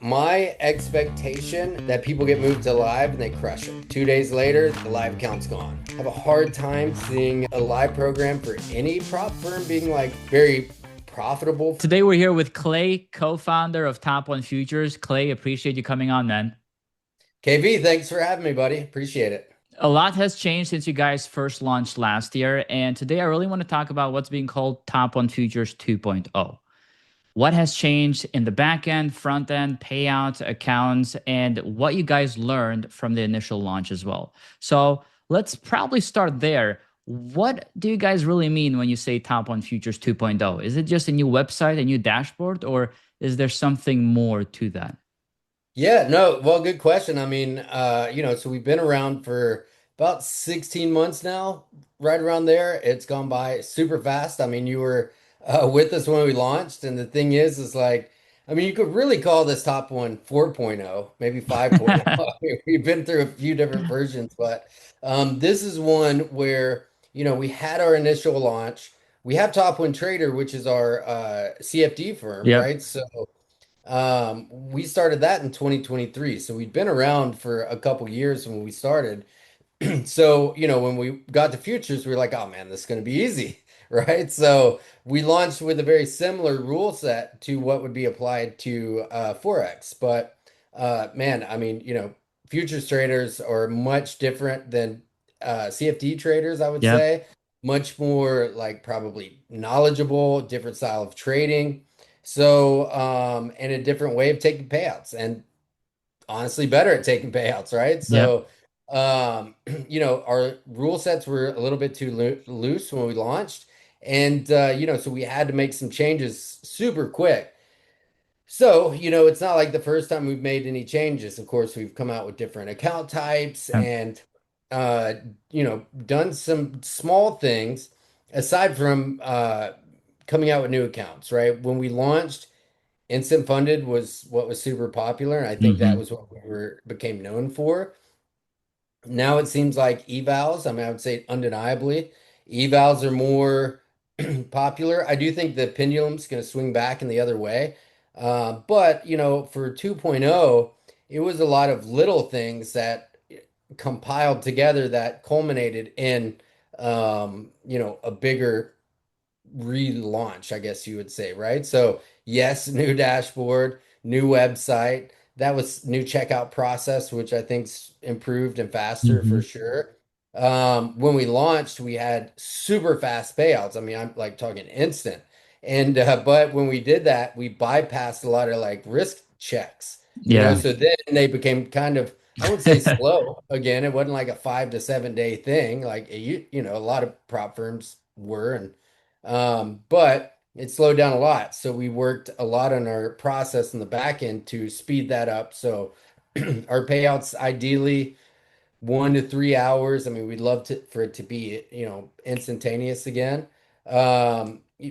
My expectation that people get moved to live and they crush it. 2 days later, the live account's gone. I have a hard time seeing a live program for any prop firm being like very profitable. Today we're here with Clay, co-founder of Top One Futures. Clay, appreciate you coming on, man. KV, thanks for having me, buddy. Appreciate it. A lot has changed since you guys first launched last year, and today I really want to talk about what's being called Top One Futures 2.0. What has changed in the back end, front end, payouts, accounts, and what you guys learned from the initial launch as well. So let's probably start there. What do you guys really mean when you say Top One Futures 2.0? Is it just a new website, a new dashboard, or is there something more to that? Yeah, no, well, good question. I mean, so we've been around for about 16 months now, right around there. It's gone by super fast. I mean, you were with us when we launched, and the thing is like, I mean, you could really call this top one 4.0, maybe 5.0. I mean, we've been through a few different versions, but this is one where, we had our initial launch. We have Top One Trader, which is our CFD firm, Yep. right? So we started that in 2023. So we'd been around for a couple years when we started. So, when we got to futures, we were like, oh man, this is going to be easy, right? So we launched with a very similar rule set to what would be applied to Forex. But man, I mean, futures traders are much different than CFD traders, I would Yep. say. Much more like probably knowledgeable, different style of trading. So, and a different way of taking payouts. And honestly better at taking payouts, right? Yep. So, our rule sets were a little bit too loose when we launched. And, so we had to make some changes super quick. So, it's not like the first time we've made any changes. Of course, we've come out with different account types Yep. and, done some small things aside from coming out with new accounts, right? When we launched, instant funded was what was super popular, and I think that Hmm. was what we were became known for. Now it seems like evals, I mean, I would say undeniably, evals are more popular. I do think the pendulum's going to swing back in the other way. But, for 2.0, it was a lot of little things that compiled together that culminated in, a bigger relaunch, I guess you would say, right? So, yes, new dashboard, new website. That was new checkout process, which I think's improved and faster Hmm. for sure. When we launched, we had super fast payouts. I mean, I'm like talking instant. And but when we did that, we bypassed a lot of like risk checks, Yeah. so then they became kind of, I wouldn't say slow. Again, it wasn't like a 5 to 7 day thing, like a lot of prop firms were, and but it slowed down a lot. So we worked a lot on our process in the back end to speed that up. So our payouts ideally 1 to 3 hours. I mean, we'd love for it to be, instantaneous again.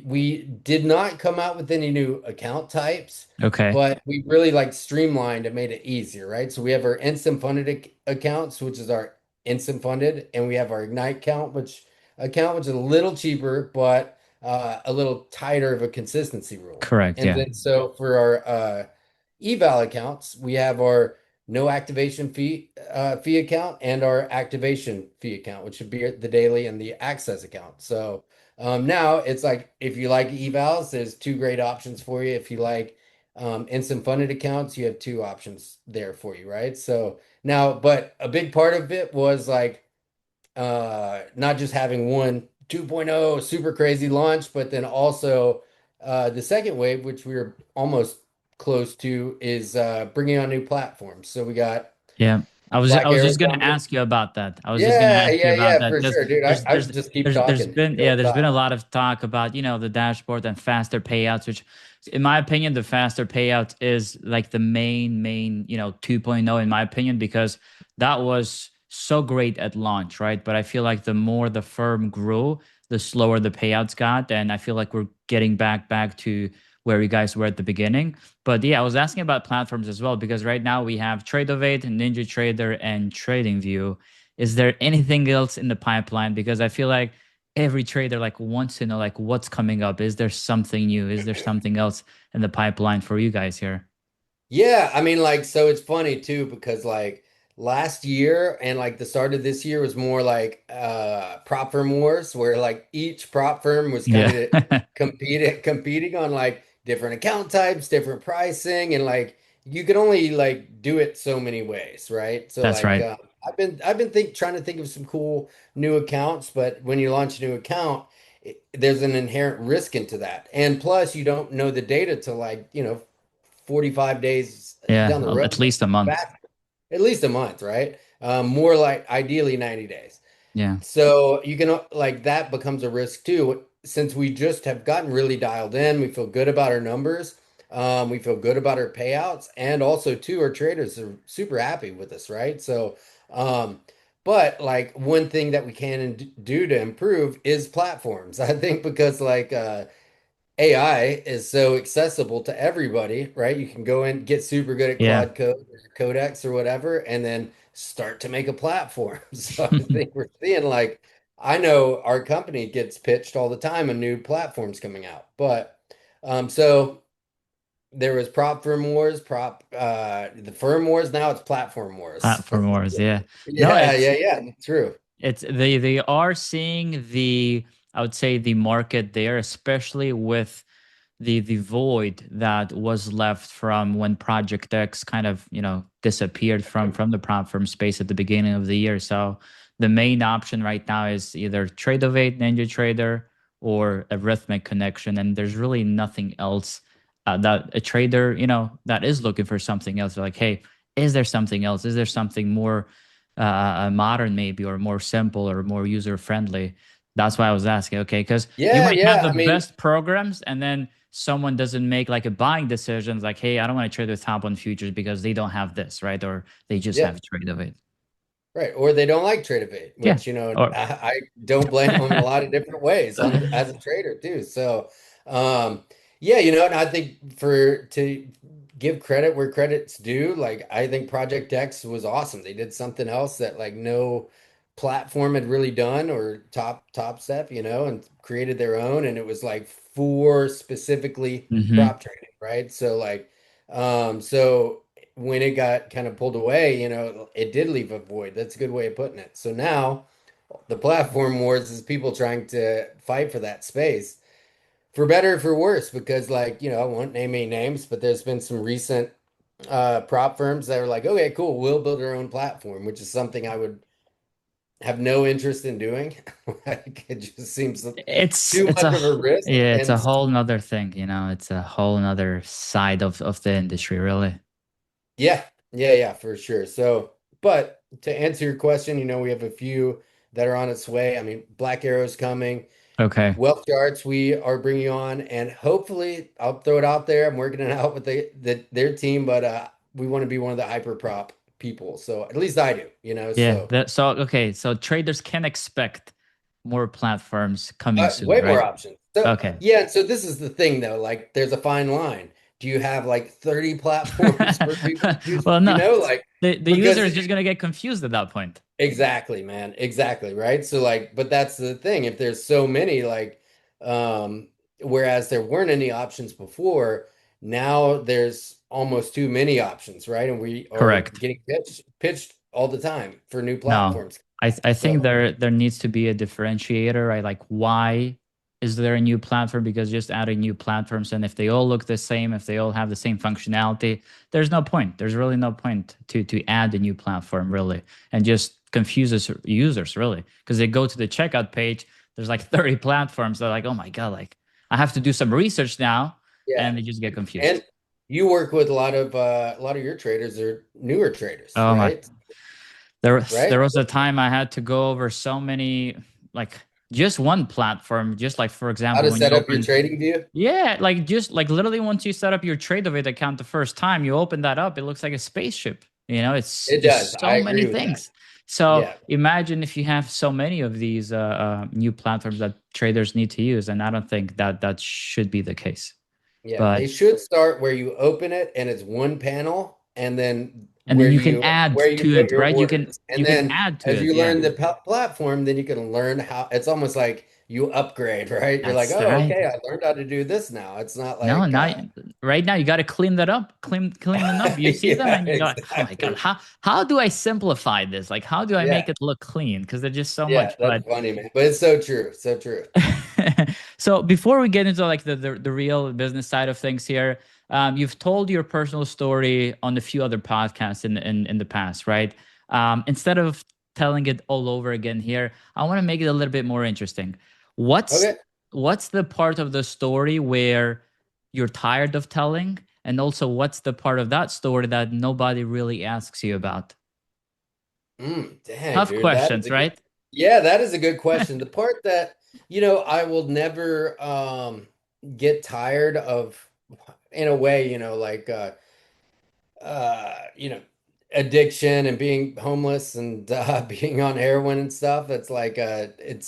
We did not come out with any new account types, Okay. but we really like streamlined and made it easier, right? So we have our instant funded accounts, which is our instant funded, and we have our Ignite account, which is a little cheaper, but a little tighter of a consistency rule. Correct. And Yeah. then so for our eval accounts, we have our no activation fee account and our activation fee account, which would be the daily and the access account. So now it's like if you like evals, there's two great options for you. If you like instant funded accounts, you have two options there for you, right? So now, but a big part of it was like not just having one 2.0 super crazy launch, but then also the second wave, which we were almost close to, is bringing on new platforms. So we got Yeah. I Black was Arrow just gonna coming. ask you about that. I was just gonna Yeah, ask you yeah, about yeah, that for because sure, dude. I just keep there's talking. been, You don't there's been a stop. lot of talk about, the dashboard and faster payouts, which in my opinion, the faster payouts is like the main, 2.0 in my opinion, because that was so great at launch, right? But I feel like the more the firm grew, the slower the payouts got. And I feel like we're getting back to where you guys were at the beginning. But yeah, I was asking about platforms as well because right now we have Tradeovate, Ninja Trader, and TradingView. Is there anything else in the pipeline? Because I feel like every trader like wants to know like what's coming up. Is there something new? Is there something else in the pipeline for you guys here? Yeah, I mean, like, so it's funny too because like last year and like the start of this year was more like prop firm wars where like each prop firm was kind Yeah, of competing on like different account types, different pricing, and like you could only like do it so many ways, right? So that's like right. I've been trying to think of some cool new accounts, but when you launch a new account, there's an inherent risk into that. And plus you don't know the data till like, 45 days Yeah, down the road, at least a month. back at least a month, right? More like ideally 90 days. Yeah, So you can like that becomes a risk too. Since we just have gotten really dialed in, we feel good about our numbers. We feel good about our payouts, and also too, our traders are super happy with us, right? So, but like one thing that we can do to improve is platforms. I think because like AI is so accessible to everybody, right? You can go in, get super good at yeah. Claude Code or Codex or whatever, and then start to make a platform. So I think we're seeing like, I know our company gets pitched all the time and new platforms coming out. But so there was prop firm wars, the firm wars, now it's platform wars. Platform wars. Yeah. No, Yeah, yeah, yeah, true. it's they are seeing the, I would say, the market there, especially with the void that was left from when Project X kind of, disappeared from the platform space at the beginning of the year. So the main option right now is either Trade-O-Vate, NinjaTrader, or a Rhythmic connection, and there's really nothing else that a trader, that is looking for something else. They're like, hey, is there something else? Is there something more modern, maybe, or more simple, or more user friendly? That's why I was asking. Okay, because you Yeah, might have yeah. the I mean, best programs, and then someone doesn't make like a buying decision, like, hey, I don't want to trade with top one futures because they don't have this, right? Or they just yeah. have trade of it. Right. Or they don't like trade evade, Yeah. which, Or I don't blame them in a lot of different ways as a trader too. So, um, yeah, and I think to give credit where credit's due, like I think Project X was awesome. They did something else that like no platform had really done or top step, and created their own. And it was like for specifically hmm prop trading, right? So like, so when it got kind of pulled away, it did leave a void. That's a good way of putting it. So now the platform wars is people trying to fight for that space for better or for worse, because like, I won't name any names, but there's been some recent prop firms that are like, okay, cool, we'll build our own platform, which is something I would have no interest in doing. Like it just seems it's too it's much a of a risk. yeah, it's a And whole nother thing, it's a whole nother side of the industry, really. yeah, yeah, yeah, for sure. So, but to answer your question, we have a few that are on its way. I mean, Black Arrow's coming. Okay. Wealth Charts we are bringing on, and hopefully, I'll throw it out there. I'm working it out with their team, but we want to be one of the hyper prop people. So at least I do, Yeah, So so okay, so traders can expect more platforms coming soon, way more right? options. So Okay. yeah, so this is the thing though. Like, there's a fine line. Do you have like 30 platforms for people to choose? Well, no, Like the user because is just gonna get confused at that point. exactly, man. Exactly, right? So like, but that's the thing. If there's so many, like, whereas there weren't any options before, now there's almost too many options, right? And we are Correct. getting pitched all the time for new No, platforms. I think So there needs to be a differentiator, right? Like, why is there a new platform? Because just adding new platforms, and if they all look the same, if they all have the same functionality, there's no point. There's really no point to add a new platform, really, and just confuses users, really, because they go to the checkout page. There's like 30 platforms. They're like, oh my god, like I have to do some research now, yeah. and they just get confused. And you work with a lot of your traders are newer traders, Oh my, right? there Right? was a time I had to go over so many, like just one platform, just like for How example, to when you set up your open, trading view? yeah, like just like literally once you set up your Trade-O-Vate account the first time, you open that up, it looks like a spaceship. It's It does. just I so many agree with that. things. So Yeah. imagine if you have so many of these new platforms that traders need to use, and I don't think that that should be the case. Yeah, they But should start where you open it and it's one panel, and then and then you can add where you to put it, your right? You can orders. And you can then add to as it, you yeah. learn the platform, then you can learn how it's almost like you upgrade, right? You're like, That's oh, right. okay, I learned how to do this now. It's not No, like now right now you got to clean that up, clean them up. You see them yeah, and you go, oh my God, exactly. how do I simplify this? Like, how do I make Yeah. it look clean? Because there's just so Yeah, much. that's funny, man. But it's so true. So true. So before we get into like the real business side of things here, you've told your personal story on a few other podcasts in the past, right? Instead of telling it all over again here, I want to make it a little bit more interesting. What's Okay. what's the part of the story where you're tired of telling, and also what's the part of that story that nobody really asks you about? Dang, Tough dude. That is questions, a good, right? yeah, that is a good question. The part that, I will never get tired of in a way, like you know, addiction and being homeless and being on heroin and stuff. It's like it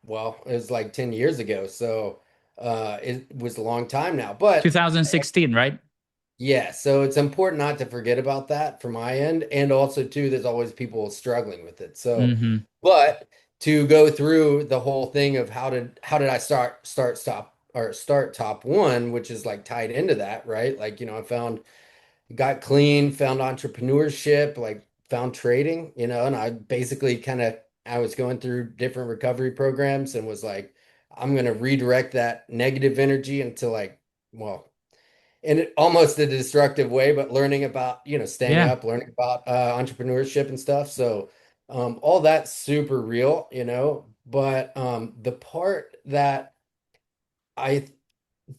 was like 10 years ago. So it was a long time now. But 2016, right? yeah, so it's important not to forget about that from my end. And also too, there's always people struggling with it. So, Mm-hmm. but to go through the whole thing of how did I start top one, which is like tied into that, right? Like, I got clean, found entrepreneurship, like found trading, and I basically I was going through different recovery programs and was like, I'm gonna redirect that negative energy into like, well, in almost a destructive way, but learning about, staying Yeah, up, learning about entrepreneurship and stuff. So all that's super real, but the part that I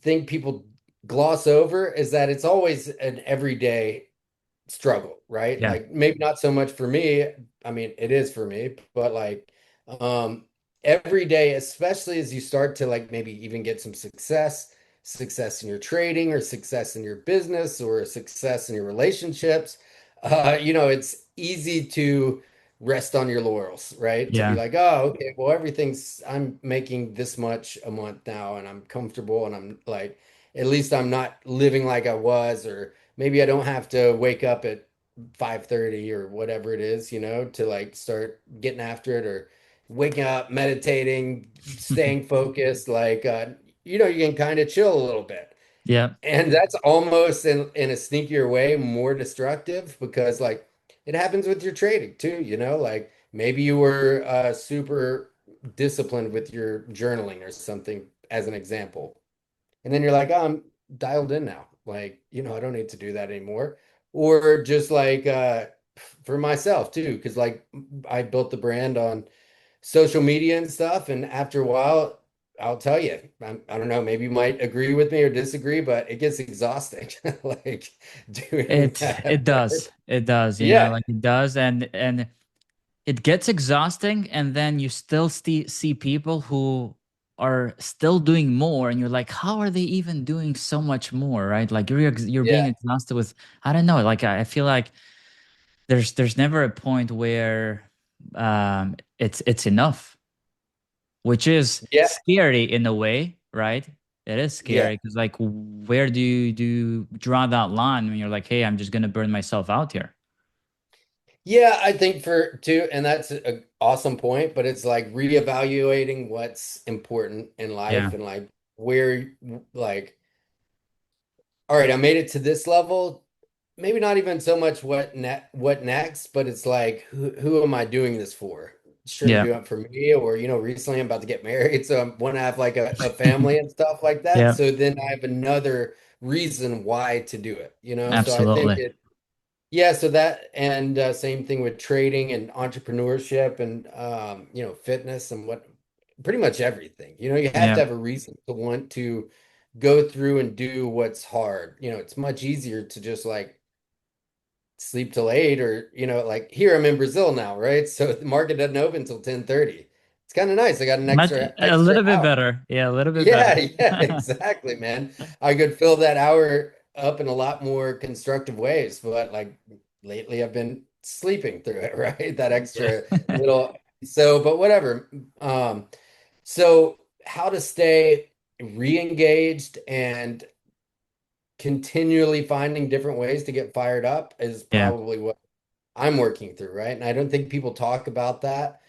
think people gloss over is that it's always an everyday struggle, right? yeah, Like maybe not so much for me. I mean, it is for me, but like um every day, especially as you start to like maybe even get some success in your trading or success in your business or success in your relationships, it's easy to rest on your laurels, right? To be yeah. like, oh, okay, well, I'm making this much a month now and I'm comfortable and I'm like, at least I'm not living like I was, or maybe I don't have to wake up at 5:30 or whatever it is, to like start getting after it, or waking up, meditating, staying focused, like you can kind of chill a little bit. Yeah, And that's almost in a sneakier way more destructive because like it happens with your trading too, like maybe you were super disciplined with your journaling or something as an example. And then you're like, oh, I'm dialed in now. Like, I don't need to do that anymore. Or just like for myself too, because like I built the brand on social media and stuff. And after a while, I'll tell you, I don't know, maybe you might agree with me or disagree, but it gets exhausting, like doing it that. does. It does, Yeah, like it does, and it gets exhausting, and then you still see people who are still doing more, and you're like, how are they even doing so much more, right? Like you're being yeah, exhausted with, I don't know, like I feel like there's never a point where it's enough, which is yeah, scary in a way, right? It is yeah. scary because like where do you draw that line when you're like, hey, I'm just gonna burn myself out here? Yeah, I think for too, and that's an awesome point, but it's like reevaluating what's important in Yeah, life and like where, like, all right, I made it to this level. Maybe not even so much what next, but it's like who am I doing this for? Sure, I'm yeah, doing it for me, or recently I'm about to get married, so I want to have like a family and stuff like that. yeah, So then I have another reason why to do it, So I think absolutely. yeah, so that and same thing with trading and entrepreneurship and fitness and what pretty much everything. You have Yeah, to have a reason to want to go through and do what's hard. It's much easier to just like sleep till 8 or like here I'm in Brazil now, right? So the market doesn't open until 10:30. It's kind of nice. I got an much a extra little bit hour. better. Yeah, a little bit better. Yeah, yeah, exactly, man. I could fill that hour up in a lot more constructive ways, but like lately I've been sleeping through it, right? That Yeah. extra little but whatever. So how to stay re-engaged and continually finding different ways to get fired up is Yeah. probably what I'm working through, right? And I don't think people talk about that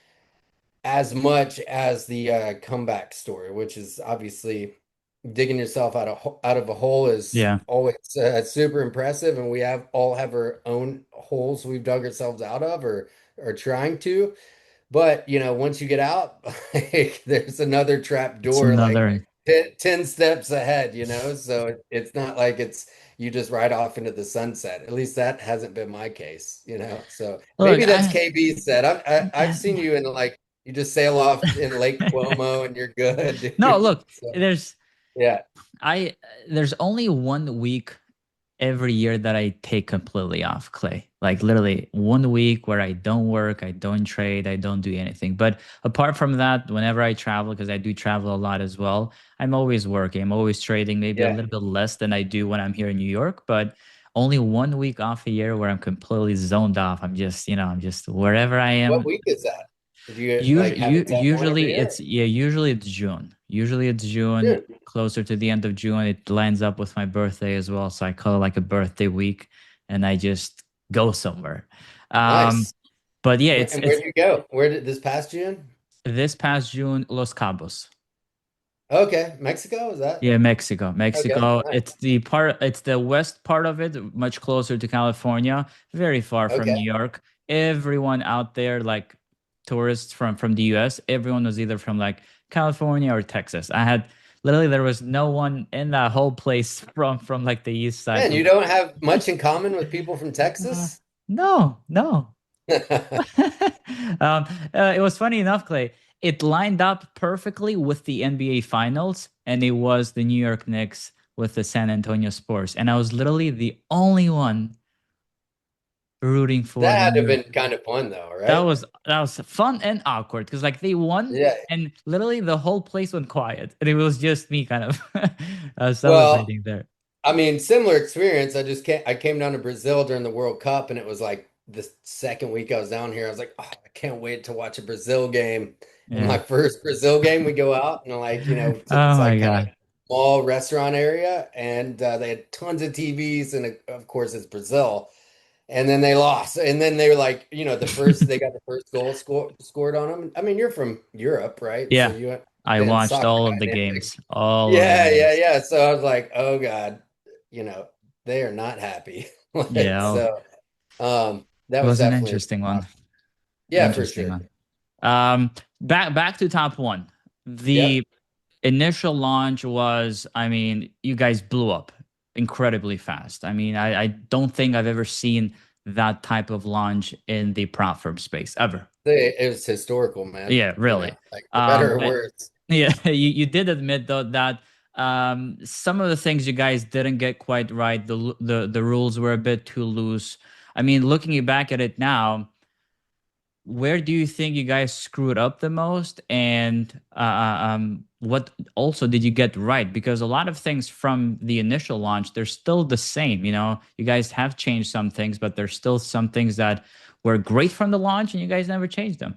as much as the comeback story, which is obviously digging yourself out of a hole is Yeah, always super impressive, and we have all have our own holes we've dug ourselves out of or trying to. But once you get out, like, there's another trap it's door like another. 10 steps ahead, so it's not like it's you just ride off into the sunset. At least that hasn't been my case. So Look, maybe that's KB's set. I've seen you in like you just sail off in Lake Como and you're good, no, dude. look, So there's yeah. I there's only 1 week every year that I take completely off, Clay. Like literally 1 week where I don't work, I don't trade, I don't do anything. But apart from that, whenever I travel, because I do travel a lot as well, I'm always working. I'm always trading, maybe a Yeah. little bit less than I do when I'm here in New York, but only 1 week off a year where I'm completely zoned off. I'm just wherever I What am. week is that? Do you like have it set one every year? Usually it's June. Usually it's June, June. closer to the end of June. It lines up with my birthday as well, so I call it like a birthday week, and I just go somewhere. Um, Nice. but yeah, And where it's did you go? Where did this past June? this past June, Los Cabos. Okay, Mexico, is that? Yeah, Mexico. Okay, Mexico. nice. It's the west part of it, much closer to California, very far from New Okay. York. Everyone out there, like tourists from the US, everyone was either from like California or Texas. I had literally there was no one in that whole place from like the east side. Man, you don't have much in common with people from Uh, Texas? no, no. It was funny enough, Clay. It lined up perfectly with the NBA Finals, and it was the New York Knicks with the San Antonio Spurs, and I was literally the only one rooting for That the had to New have York. been kind of fun though, That right? was that was fun and awkward because like they won, Yeah. and literally the whole place went quiet, and it was just me kind of Well, celebrating there. I mean, similar experience. I came down to Brazil during the World Cup, and it was like the second week I was down here. I was like, oh, I can't wait to watch a Brazil game. And my Yeah. first Brazil game, we go out and like, to Oh this my like kind of God. mall restaurant area, and they had tons of TVs, and of course it's Brazil. And then they lost, and then they were like, they got the first goal scored on them. I mean, you're from Europe, right? So Yeah, you I understand watched soccer all of the dynamics. games, all of the Yeah, yeah, games. yeah. So I was like, oh God, they are not happy. Like, Yeah, so that it was was an definitely interesting one. yeah, for Interesting sure. one. Back to top one. Yep. The initial launch was, I mean, you guys blew up incredibly fast. I mean, I don't think I've ever seen that type of launch in the prop firm space ever. It was historical, man. Yeah, really. Like for better or But worse. yeah, you did admit though that some of the things you guys didn't get quite right. The rules were a bit too loose. I mean, looking back at it now, where do you think you guys screwed up the most, and what also did you get right? Because a lot of things from the initial launch, they're still the same. You guys have changed some things, but there's still some things that were great from the launch, and you guys never changed them.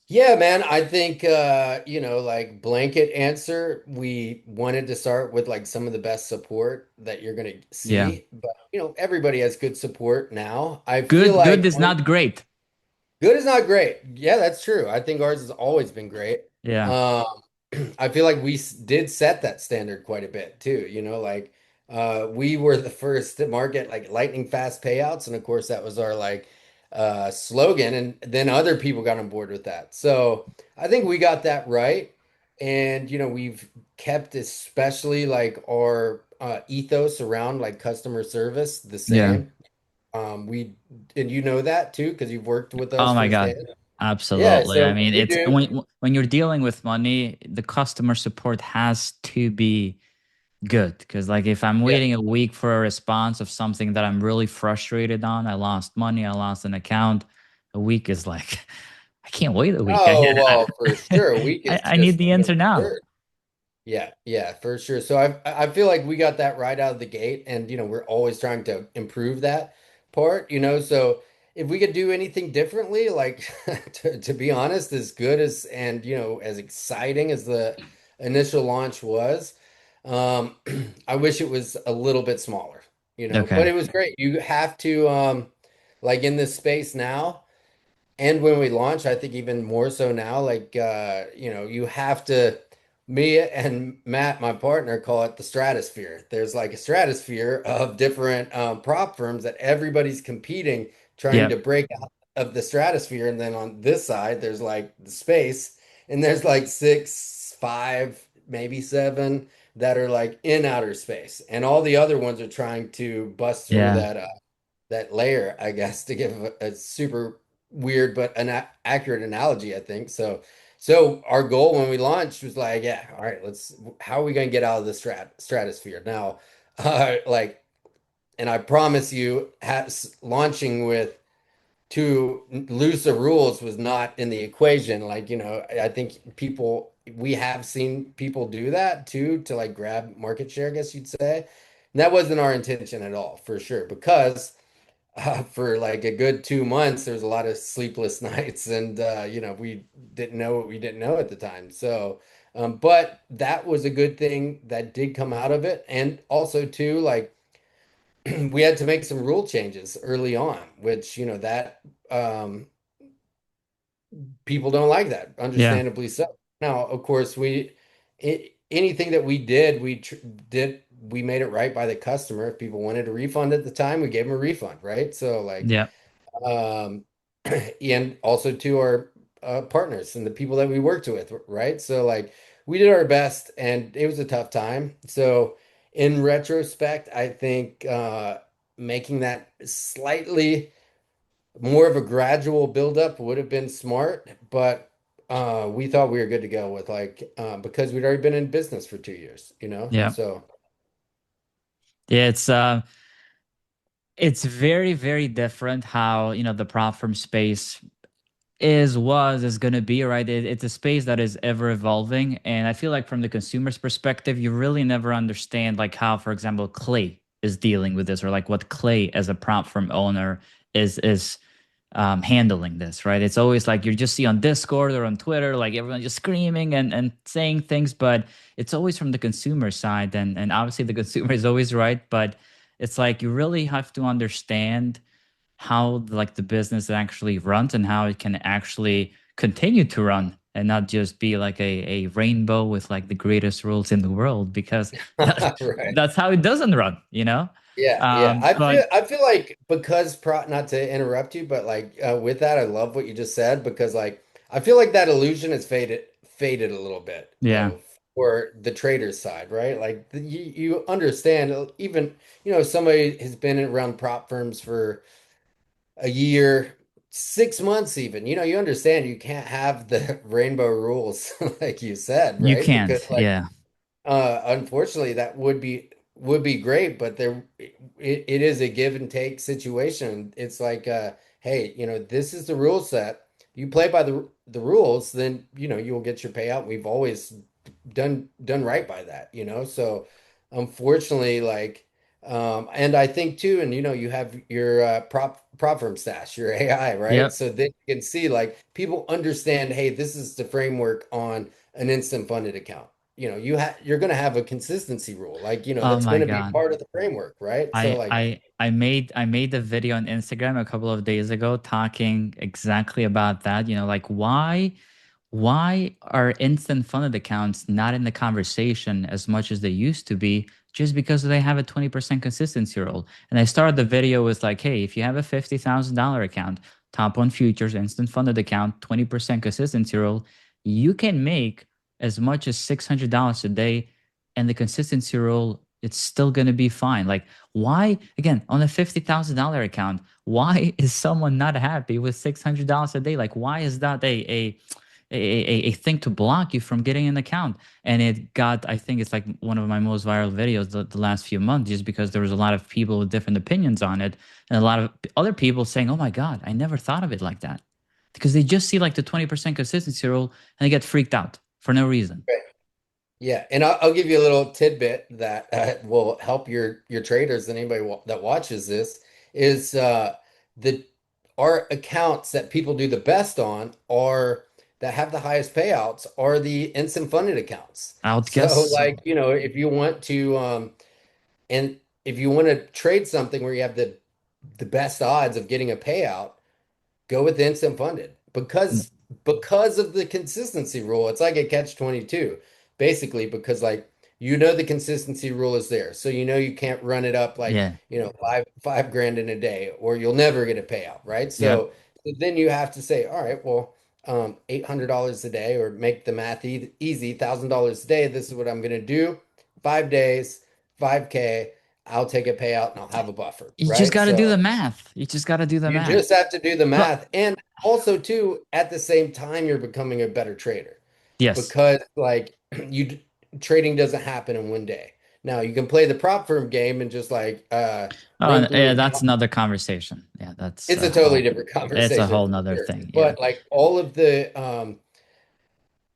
Yeah, man, I think like blanket answer, we wanted to start with like some of the best support that you're gonna Yeah, see. But everybody has good support now. I feel good like is not great. good is not great. Yeah, that's true. I think ours has always been great. Yeah, Um, I feel like we did set that standard quite a bit too. Like we were the first to market like lightning fast payouts, and of course that was our like slogan, and then other people got on board with that. So I think we got that right, and we've kept especially like our ethos around like customer service the yeah. same. We and you know that too because you've worked with Oh us my God. firsthand. Yeah, Absolutely. I so mean, we it's do. when you're dealing with money, the customer support has to be good. Because like if I'm Yeah. waiting a week for a response of something that I'm really frustrated on, I lost money, I lost an account. A week is like I can't wait a week. Oh, well, for sure. A week is I need just the answer now. absurd. Yeah, yeah, for sure. So I feel like we got that right out of the gate, and we're always trying to improve that part. So if we could do anything differently, like to be honest, as good as and as exciting as the initial launch was, um, I wish it was a little bit smaller. But Okay. it was great. You have to like in this space now. And when we launch, I think even more so now, like you have to, me and Matt, my partner, call it the stratosphere. There's like a stratosphere of different prop firms that everybody's competing, trying to Yep. break out of the stratosphere. And then on this side, there's like the space, and there's like six, five, maybe seven that are like in outer space. And all the other ones are trying to bust through Yeah. that layer, I guess, to give a super weird but an accurate analogy, I think. So our goal when we launched was like, yeah, all right, how are we going to get out of the stratosphere now? Like, and I promise you, launching with too loose of rules was not in the equation. Like, I think we have seen people do that too, to like grab market share, I guess you'd say. And that wasn't our intention at all, for sure, because for like a good 2 months, there was a lot of sleepless nights, and we didn't know what we didn't know at the time. So, but that was a good thing that did come out of it, and also too, like we had to make some rule changes early on, which that people don't like that, Yeah. understandably so. Now, of course, anything that we did, we made it right by the customer. If people wanted a refund at the time, we gave them a refund, right? So like. Yeah. um, and also to our partners and the people that we worked with, right? So like we did our best, and it was a tough time. So in retrospect, I think making that slightly more of a gradual buildup would have been smart, but we thought we were good to go with like because we'd already been in business for 2 years, Yeah. so. Yeah. It's very, very different how, the prop firm space is going to be, right? It's a space that is ever evolving. And I feel like from the consumer's perspective, you really never understand like how, for example, Clay is dealing with this, or like what Clay as a prop firm owner is handling this, right? It's always like you just see on Discord or on Twitter, like everyone just screaming and saying things, but it's always from the consumer side. And obviously the consumer is always right, but it's like you really have to understand how like the business actually runs and how it can actually continue to run and not just be like a rainbow with like the greatest rules in the world, because Right. that's how it doesn't run, you know? Yeah, yeah. I feel But I feel like because not to interrupt you, but like with that, I love what you just said, because like I feel like that illusion has faded a little bit yeah, though for the trader's side, right? Like you understand, even somebody has been around prop firms for a year, 6 months even. You understand you can't have the rainbow rules like you said, you right? Because can't. like Yeah. unfortunately, that would be great, but it is a give and take situation. It's like, hey, this is the rule set. You play by the rules, then you will get your payout. We've always done right by that, So unfortunately, like, and I think too, and you have your prop firm stash, your AI, right? Yep. So then you can see like people understand, hey, this is the framework on an instant funded account. You're going to have a consistency rule, like Oh that's going my to be God. part of the framework, right? So I like, I I made a video on Instagram a couple of days ago talking exactly about that. Like why are instant funded accounts not in the conversation as much as they used to be, just because they have a 20% consistency rule? And I started the video with like, hey, if you have a $50,000 account, top one futures, instant funded account, 20% consistency rule, you can make as much as $600 a day, and the consistency rule, it's still going to be fine. Like, why, again, on a $50,000 account, why is someone not happy with $600 a day? Like, why is that a thing to block you from getting an account? And it got, I think it's like one of my most viral videos the last few months, just because there was a lot of people with different opinions on it, and a lot of other people saying, oh my God, I never thought of it like that. Because they just see like the 20% consistency rule and they get freaked out for no reason. yeah, and I'll give you a little tidbit that will help your traders and anybody that watches this is the our accounts that people do the best on are that have the highest payouts are the instant funded accounts. I would guess So so. like, if you want to and if you want to trade something where you have the best odds of getting a payout, go with instant funded because of the consistency rule. It's like a catch 22, basically, because like the consistency rule is there. So you can't run it up like, Yeah. five grand in a day or you'll never get a payout, right? Yeah. So then you have to say, all right, well, $800 a day, or make the math easy, $1,000 a day. This is what I'm going to do. 5 days, 5K. I'll take a payout and I'll have a buffer, You just right? got to do the So math. You just got to do the you math. just have to do the But math. And also, too, at the same time, you're becoming a better trader yes. because, like, trading doesn't happen in one day. Now, you can play the prop firm game and just like Oh, run and, through yeah, an that's another conversation. Yeah, that's it's a a totally whole, different it's a conversation whole for nother sure. thing. Yeah. But like all of the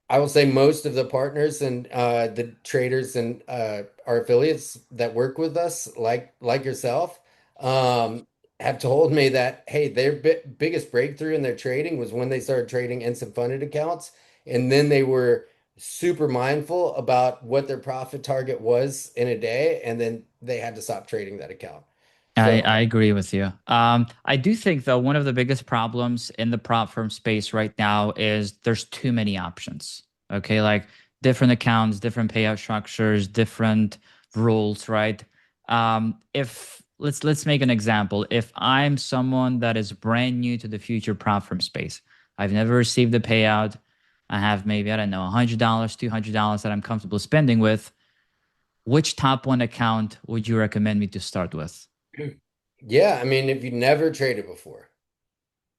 I will say most of the partners and the traders and our affiliates that work with us, like yourself, um, have told me that hey, their biggest breakthrough in their trading was when they started trading instant funded accounts, and then they were super mindful about what their profit target was in a day, and then they had to stop trading that account. I So. agree with you. I do think though one of the biggest problems in the prop firm space right now is there's too many options. Okay, like different accounts, different payout structures, different rules, right? If let's make an example. If I'm someone that is brand new to the future prop firm space, I've never received a payout. I have maybe, I don't know, $100, $200 that I'm comfortable spending with. Which top one account would you recommend me to start with? Yeah, I mean, if you never traded before,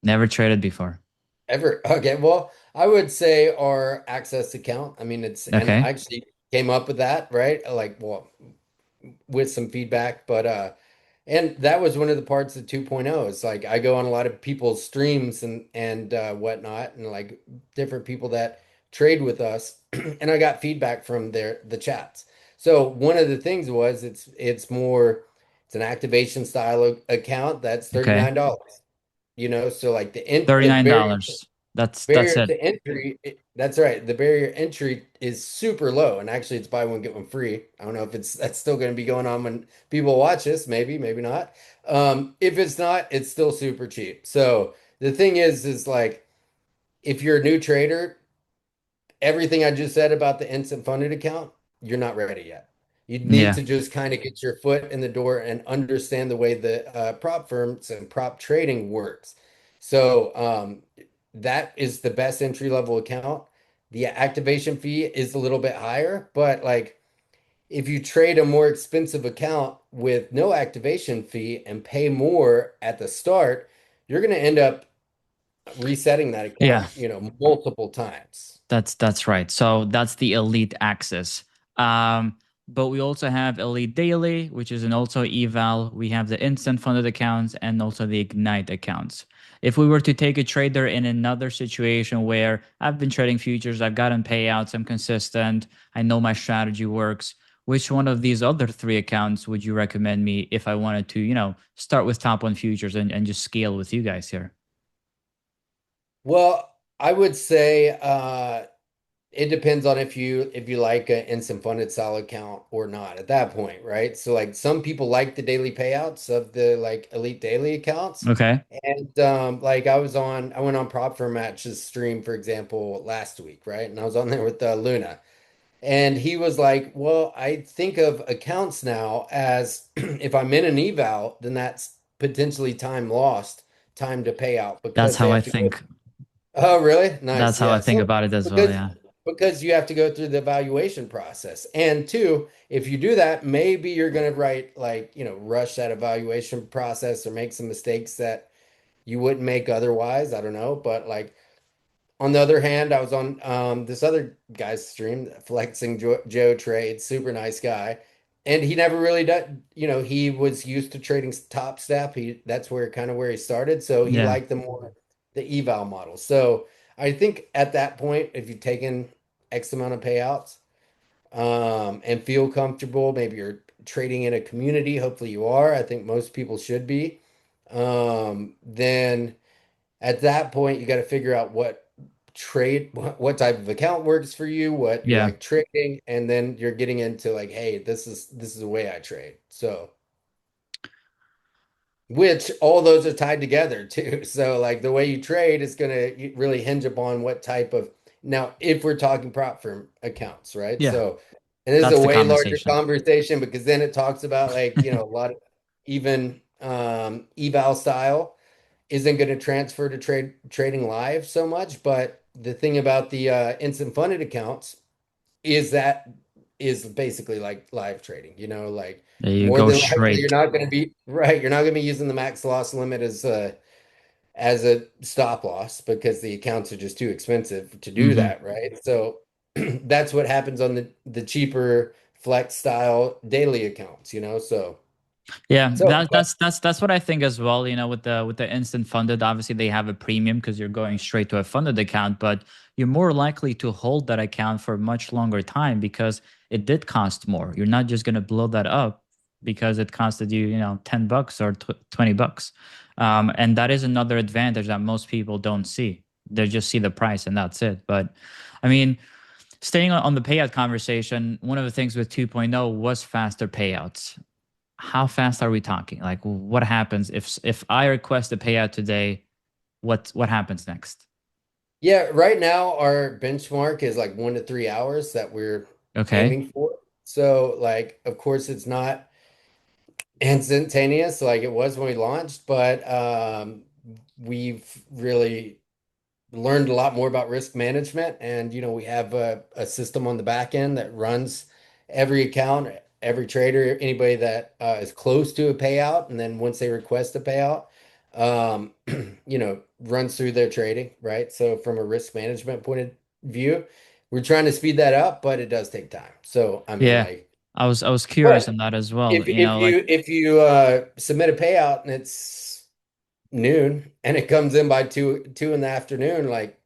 Never traded before. ever, okay, well, I would say our access account. I mean, and I Okay. actually came up with that, right? Like, well, with some feedback, but and that was one of the parts of 2.0. It's like I go on a lot of people's streams and whatnot, and like different people that trade with us, and I got feedback from the chats. So one of the things was it's an activation style account that's Okay. $39. So like the barrier $39. That's it. to entry, that's right. The barrier entry is super low, and actually, it's buy one get one free. I don't know if that's still going to be going on when people watch this. Maybe, maybe not. If it's not, it's still super cheap. So the thing is like if you're a new trader, everything I just said about the instant funded account, you're not ready yet. You need Yeah. to just kind of get your foot in the door and understand the way the prop firms and prop trading works. So that is the best entry level account. The activation fee is a little bit higher, but like if you trade a more expensive account with no activation fee and pay more at the start, you're going to end up resetting that Yeah. account, multiple times. That's right. So that's the elite access. Um, but we also have elite daily, which is an also eval. We have the instant funded accounts and also the ignite accounts. If we were to take a trader in another situation where I've been trading futures, I've gotten payouts, I'm consistent, I know my strategy works, which one of these other three accounts would you recommend me if I wanted to, start with top one futures and just scale with you guys here? Well, I would say it depends on if you like an instant funded style account or not at that point, right? So like some people like the daily payouts of the like elite daily accounts. Okay. And like I went on Prop for Match's stream, for example, last week, right? And I was on there with Luna. And he was like, well, I think of accounts now as if I'm in an eval, then that's potentially time lost, time to pay out That's because they how I have to go. think. Oh, really? That's Nice. how I Yeah. think So about it as well. because Yeah. because you have to go through the evaluation process. And two, if you do that, maybe you're going to write like, rush that evaluation process or make some mistakes that you wouldn't make otherwise. I don't know, but like on the other hand, I was on this other guy's stream, Flexing Joe Trade, super nice guy. And he never really did, he was used to trading top step. That's where kind of where he started. So he Yeah. liked the eval model. So I think at that point, if you've taken X amount of payouts and feel comfortable, maybe you're trading in a community, hopefully you are. I think most people should be. Then at that point, you got to figure out what type of account works for you, what you Yeah. like trading, and then you're getting into like, hey, this is the way I trade. So which all those are tied together too. So like the way you trade is going to really hinge upon what type of now if we're talking prop firm accounts, right? Yeah, So and this is a that's the way larger conversation. conversation because then it talks about like, a lot of even eval style isn't going to transfer to trading live so much, but the thing about the instant funded accounts is that is basically like live trading, like There you more go than likely you're straight. not going to be right. You're not going to be using the max loss limit as a stop loss because the accounts are just too expensive to do Hmm. that, right? So that's what happens on the cheaper flex style daily accounts, So Yeah, so but that's what I think as well. You know, with the instant funded, obviously they have a premium because you're going straight to a funded account, but you're more likely to hold that account for a much longer time because it did cost more. You're not just going to blow that up because it costed you, $10 or $20. And that is another advantage that most people don't see. They just see the price and that's it. But I mean, staying on the payout conversation, one of the things with 2.0 was faster payouts. How fast are we talking? Like, what happens if I request a payout today? What happens next? yeah, right now our benchmark is like 1 to 3 hours that we're Okay. aiming for. So like of course it's not instantaneous like it was when we launched, but we've really learned a lot more about risk management. And, we have a system on the back end that runs every account, every trader, anybody that is close to a payout. And then once they request a payout, um, runs through their trading, right? So from a risk management point of view, we're trying to speed that up, but it does take time. So, I mean, Yeah, like, I was curious but on that as well. if You if know, like you if you submit a payout and it's noon and it comes in by two in the afternoon, like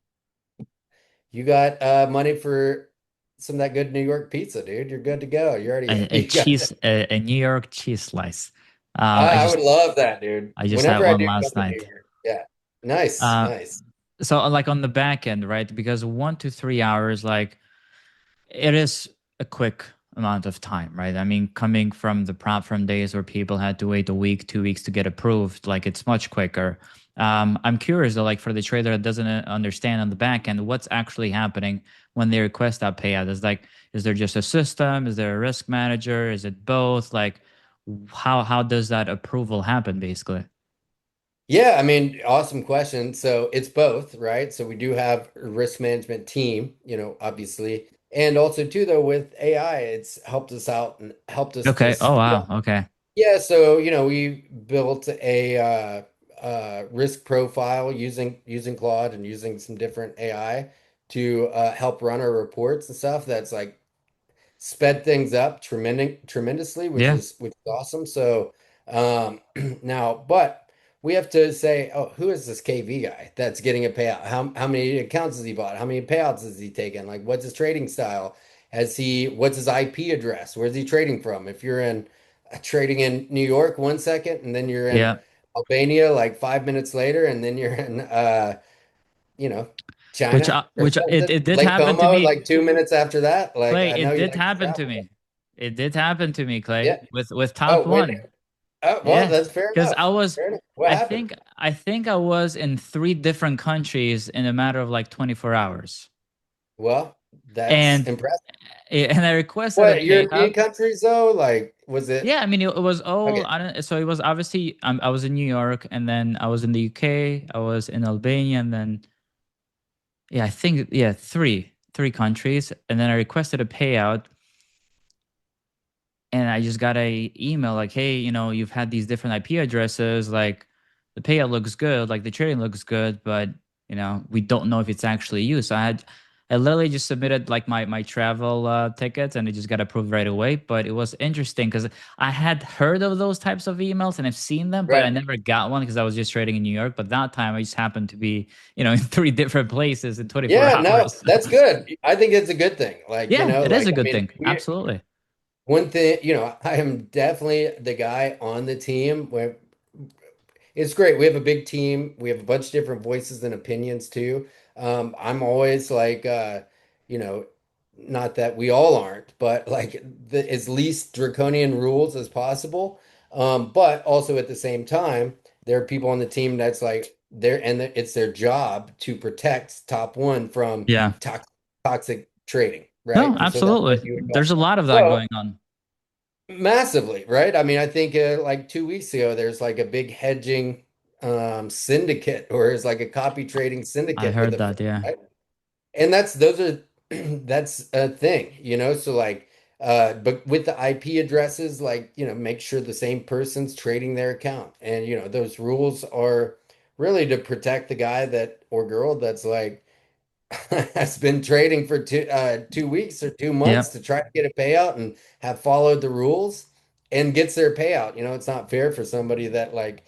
you got money for some of that good New York pizza, dude. You're good to go. You already a you got cheese, a New York cheese slice. I would love that, dude. I just had Whenever I one do come last to New night. York. Yeah. Nice, Uh, nice. so like on the back end, right? Because 1 to 3 hours, like it is a quick amount of time, right? I mean, coming from the prop firm days where people had to wait a week, 2 weeks to get approved, like it's much quicker. I'm curious though, like for the trader that doesn't understand on the back end, what's actually happening when they request that payout? Is there just a system? Is there a risk manager? Is it both? Like, how does that approval happen, basically? Yeah, I mean, awesome question. So it's both, right? So we do have a risk management team, obviously. And also too, though, with AI, it's helped us out and helped us to Okay. Oh speed wow. up. Okay. Yeah, so we built a risk profile using Claude and using some different AI to help run our reports and stuff. That's like sped things up tremendously, Yeah. which is awesome. So now, but we have to say, oh, who is this KV guy that's getting a payout? How many accounts has he bought? How many payouts has he taken? Like, what's his trading style? What's his IP address? Where's he trading from? If you're in trading in New York 1 second, and then you're in Yeah. Albania like 5 minutes later, and then you're in you know, China or It something, did Lake happen to Como me. like 2 minutes after that. Like, Clay, I know it you did like to happen to travel. me. It did happen to me, Clay, Yeah. with top Oh, when? one. Oh, well, Yeah, that's fair because enough. Fair enough. What happened? I think I was in three different countries in a matter of like 24 hours, Well, that's and impressive. and I requested a What European payout. countries though? Like, was it Yeah, I mean it was all okay? I don't. So it was obviously I was in New York, and then I was in the UK, I was in Albania, and then yeah, I think yeah three countries, and then I requested a payout, and I just got a email like, hey, you've had these different IP addresses, like the payout looks good, like the trading looks good, but we don't know if it's actually you. So I literally just submitted like my travel tickets, and it just got approved right away. But it was interesting because I had heard of those types of emails and I've seen them, but I Right. never got one because I was just trading in New York. But that time I just happened to be, in three different places in 24 Yeah, no, hours. that's good. I think it's a good thing. Like, Yeah, it is like a I good mean, thing. Absolutely. one thing, I am definitely the guy on the team where it's great. We have a big team. We have a bunch of different voices and opinions too. I'm always like, you know, not that we all aren't, but like as least draconian rules as possible. But also at the same time, there are people on the team that's like it's their job to protect top one from Yeah. toxic trading, right? No, And so that's what absolutely. you would call. There's a lot of that So going on. massively, right? I mean, I think like 2 weeks ago, there's like a big hedging syndicate, or is like a copy trading I syndicate with heard a firm, that, yeah. right? And those are that's a thing, so like but with the IP addresses, like, make sure the same person's trading their account. And those rules are really to protect the guy that or girl that's like has been trading for 2 weeks or 2 months Yep. to try to get a payout and have followed the rules and gets their payout. It's not fair for somebody that like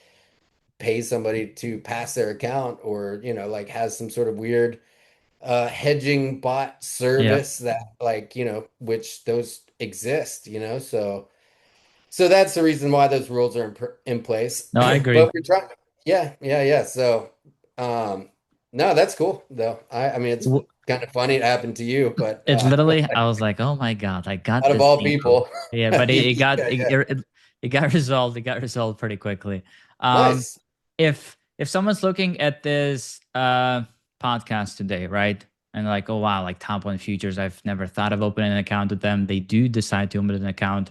pays somebody to pass their account, or like has some sort of weird hedging bot Yep. service that, like, which those exist, so that's the reason why those rules are in place. No, I But agree. we're trying, yeah, yeah, yeah. So um no, that's cool though. I mean, it's W- kind of funny it happened to you, but It's literally, I was like, oh my God, I got out of this all info. people. Yeah, Yeah, but yeah, yeah. it got resolved. It got resolved pretty quickly. Um, Nice. if someone's looking at this podcast today, right? And like, oh wow, like top one futures, I've never thought of opening an account with them. They do decide to open an account.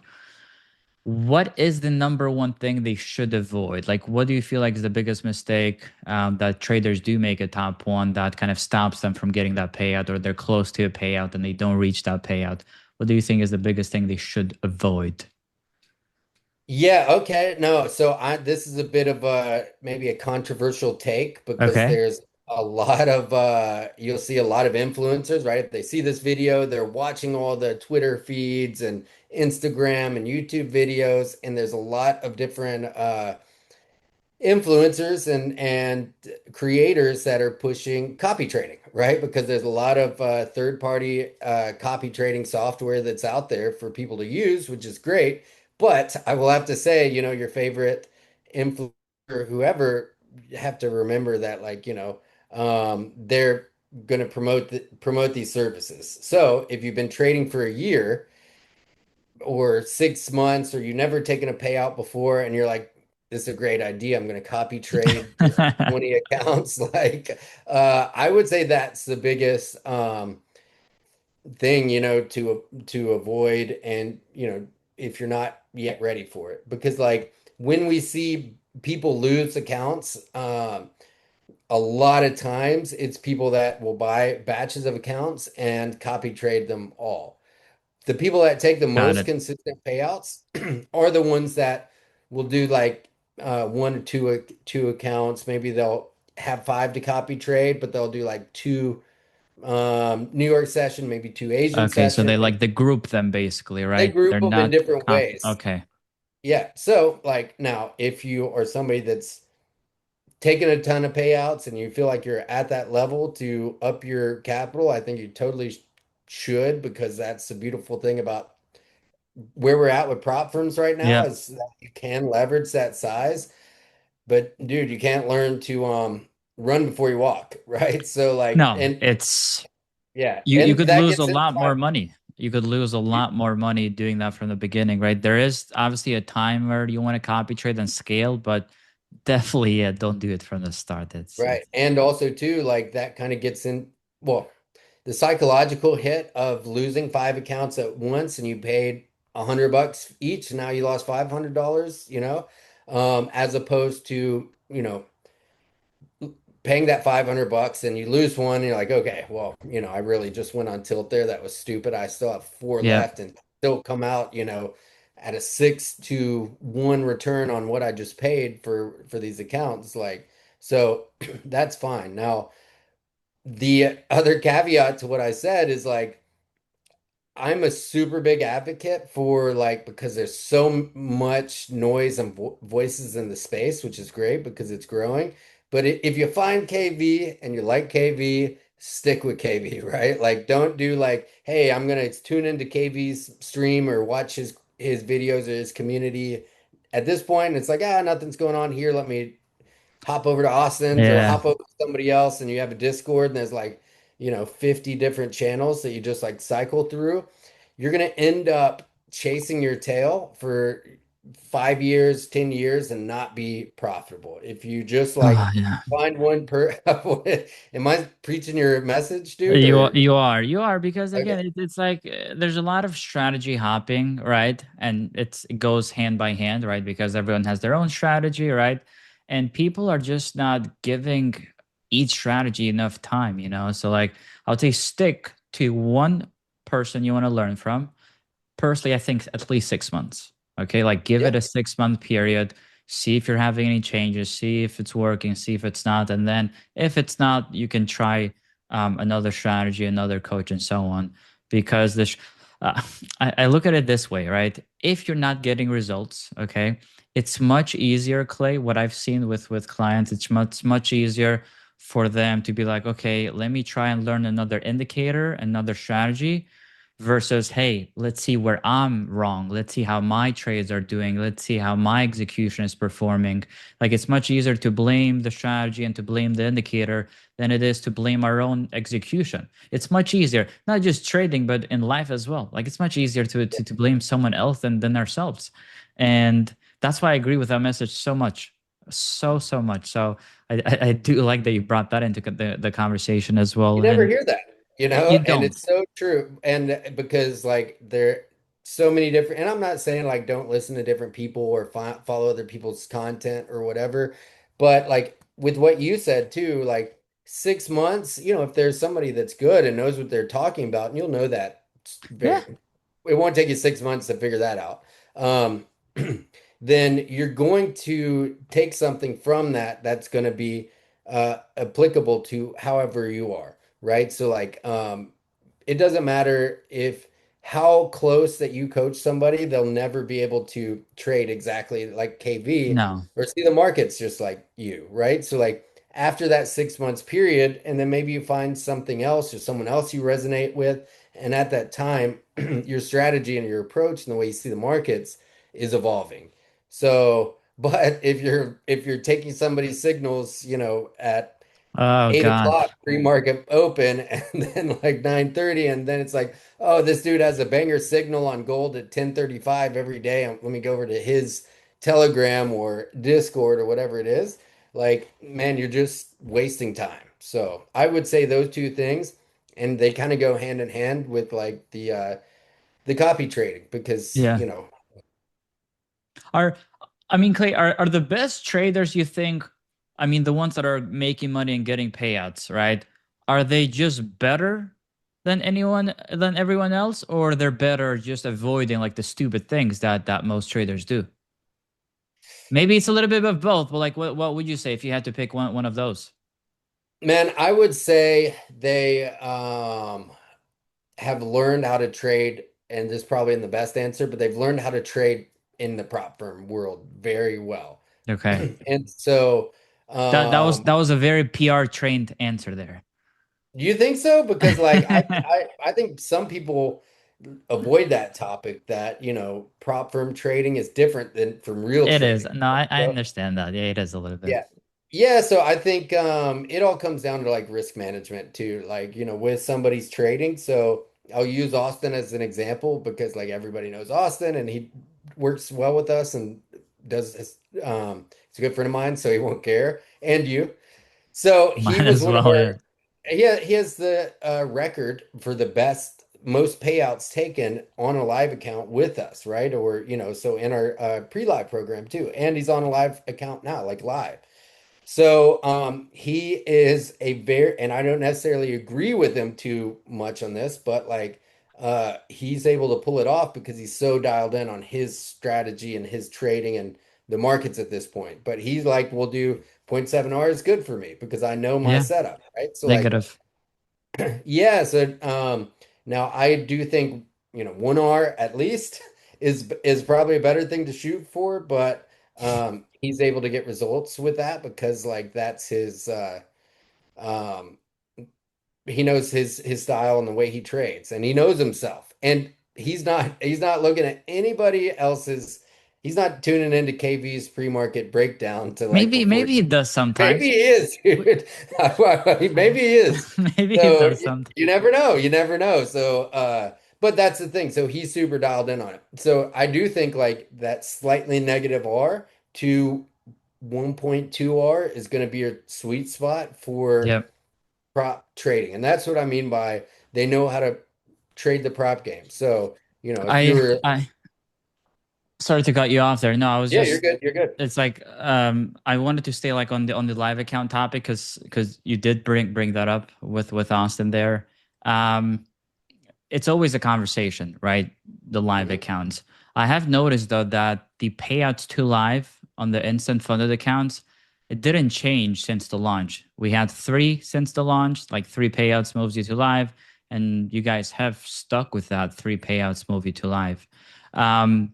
What is the number one thing they should avoid? Like, what do you feel like is the biggest mistake that traders do make at top one that kind of stops them from getting that payout, or they're close to a payout and they don't reach that payout? What do you think is the biggest thing they should avoid? Yeah, okay. No, so this is a bit of a maybe a controversial take, because Okay. there's a lot of you'll see a lot of influencers, right? If they see this video, they're watching all the Twitter feeds and Instagram and YouTube videos, and there's a lot of different influencers and creators that are pushing copy trading, right? Because there's a lot of third-party copy trading software that's out there for people to use, which is great. But I will have to say, your favorite influencer, whoever, you have to remember that, like, they're going to promote these services. So if you've been trading for a year or 6 months, or you never taken a payout before, and you're like, this is a great idea, I'm going to copy trade 20 accounts, like, I would say that's the biggest thing, to avoid. And if you're not yet ready for it, because like when we see people lose accounts, a lot of times it's people that will buy batches of accounts and copy trade them all. The people that take the Got most it. consistent payouts are the ones that will do like one or two accounts. Maybe they'll have five to copy trade, but they'll do like two New York session, maybe two Asian Okay, so session. they like the group them basically, They right? group They're them in not different comp. ways. Okay, Yeah. So like now, if you are somebody that's taking a ton of payouts and you feel like you're at that level to up your capital, I think you totally should, because that's the beautiful thing about where we're at with prop firms right now, yeah. is that you can leverage that size. But dude, you can't learn to run before you walk, right? So like, No, and it's yeah, you and could that lose a gets into lot my more money. You could lose a lot more money doing that from the beginning, right? There is obviously a time where you want to copy trade and scale, but definitely, yeah, don't do it from the start. right. It's And also too, like that kind of gets in, well, the psychological hit of losing five accounts at once, and you paid $100 each, and now you lost $500, as opposed to, paying that $500 and you lose one, and you're like, okay, well, I really just went on tilt there. That was stupid. I still have four yeah. left and still come out, at a 6-1 return on what I just paid for these accounts. Like, so that's fine. Now, the other caveat to what I said is like, I'm a super big advocate for, like, because there's so much noise and voices in the space, which is great because it's growing. But if you find KV and you like KV, stick with KV, right? Like, don't do like, hey, I'm gonna tune into KV's stream or watch his videos or his community. At this point, it's like, nothing's going on here. Let me hop over to Austin's or Yeah. hop over to somebody else, and you have a Discord and there's like, 50 different channels that you just like cycle through. You're going to end up chasing your tail for 5 years, 10 years and not be profitable. If you just Oh like yeah. find one per, am I preaching your message, dude? You are, Or you are because again okay, it's like there's a lot of strategy hopping, right? And it goes hand by hand, right? Because everyone has their own strategy, right? And people are just not giving each strategy enough time, So like I'll say stick to one person you want to learn from. Personally, I think at least 6 months. Okay, like give yeah, it a 6 month period. See if you're having any changes. See if it's working. See if it's not, and then if it's not, you can try another strategy, another coach, and so on. Because this, uh, I look at it this way, right? If you're not getting results, okay, it's much easier, Clay. What I've seen with clients, it's much easier for them to be like, okay, let me try and learn another indicator, another strategy versus hey, let's see where I'm wrong, let's see how my trades are doing, let's see how my execution is performing. Like it's much easier to blame the strategy and to blame the indicator than it is to blame our own execution. It's much easier, not just trading but in life as well. Like it's much easier to blame someone else than ourselves. And that's why I agree with that message so much, so much. So I do like that you brought that into the conversation as well. you never And hear that, you and don't. it's so true. And because like there so many different, and I'm not saying like don't listen to different people or follow other people's content or whatever, but like with what you said too, like 6 months, if there's somebody that's good and knows what they're talking about, and you'll know that Yeah. very, it won't take you 6 months to figure that out. Um, then you're going to take something from that that's going to be applicable to however you are, right? So like it doesn't matter if how close that you coach somebody, they'll never be able to trade exactly like KV No. or see the markets just like you, right? So like after that 6 months period, and then maybe you find something else or someone else you resonate with, and at that time, your strategy and your approach and the way you see the markets is evolving. So, but if you're taking somebody's signals, at Oh 8 o'clock God. pre-market open and then like 9:30, and then it's like, oh, this dude has a banger signal on gold at 10:35 every day. Let me go over to his Telegram or Discord or whatever it is. Like, man, you're just wasting time. So I would say those two things, and they kind of go hand in hand with like the copy trading because, Yeah. Are I mean, Clay, are the best traders you think, I mean, the ones that are making money and getting payouts, right? Are they just better than everyone else, or they're better just avoiding like the stupid things that most traders do? Maybe it's a little bit of both, but like what would you say if you had to pick one of those? man, I would say they have learned how to trade, and this is probably in the best answer, but they've learned how to trade in the prop firm world very well. Okay. And so, That was um, that was a very PR trained answer there. do you think so? Because like I think some people avoid that topic that, prop firm trading is different than from real It is. trading. No, I So, understand that. Yeah, it is a little bit. yeah. Yeah, so I think it all comes down to like risk management too, like, with somebody's trading. So I'll use Austin as an example because like everybody knows Austin and he works well with us and does he's a good friend of mine, so he won't care. And you. So he Might was as one of well, our yeah. he has the record for the most payouts taken on a live account with us, right? Or, so in our pre-live program too. And he's on a live account now, like live. So he is a very, and I don't necessarily agree with him too much on this, but like he's able to pull it off because he's so dialed in on his strategy and his trading and the markets at this point. But he's like, we'll do zero point 0.7 R is good for me because I know my Yeah. setup, right? So like, Negative. yeah, so now I do think, 1 R at least is probably a better thing to shoot for, but he's able to get results with that because like that's his um he knows his style and the way he trades and he knows himself. And he's not looking at anybody else's, he's not tuning into KV's pre-market breakdown to like before. Maybe it does Maybe sometimes. he is, dude. Maybe he is. Maybe it So does sometimes. you never know. You never know. So, but that's the thing. So he's super dialed in on it. So I do think like that slightly negative R to 1.2 R is going to be your sweet spot for Yep. prop trading. And that's what I mean by they know how to trade the prop game. So, if you I were, I sorry to cut you off there. No, I was yeah, you're just good. You're good. it's like I wanted to stay like on the live account topic because you did bring that up with Austin there. Um it's always a conversation, right? The live Mhm. accounts. I have noticed though that the payouts to live on the instant funded accounts, it didn't change since the launch. We had three since the launch, like three payouts moves you to live, and you guys have stuck with that three payouts move you to live. Um,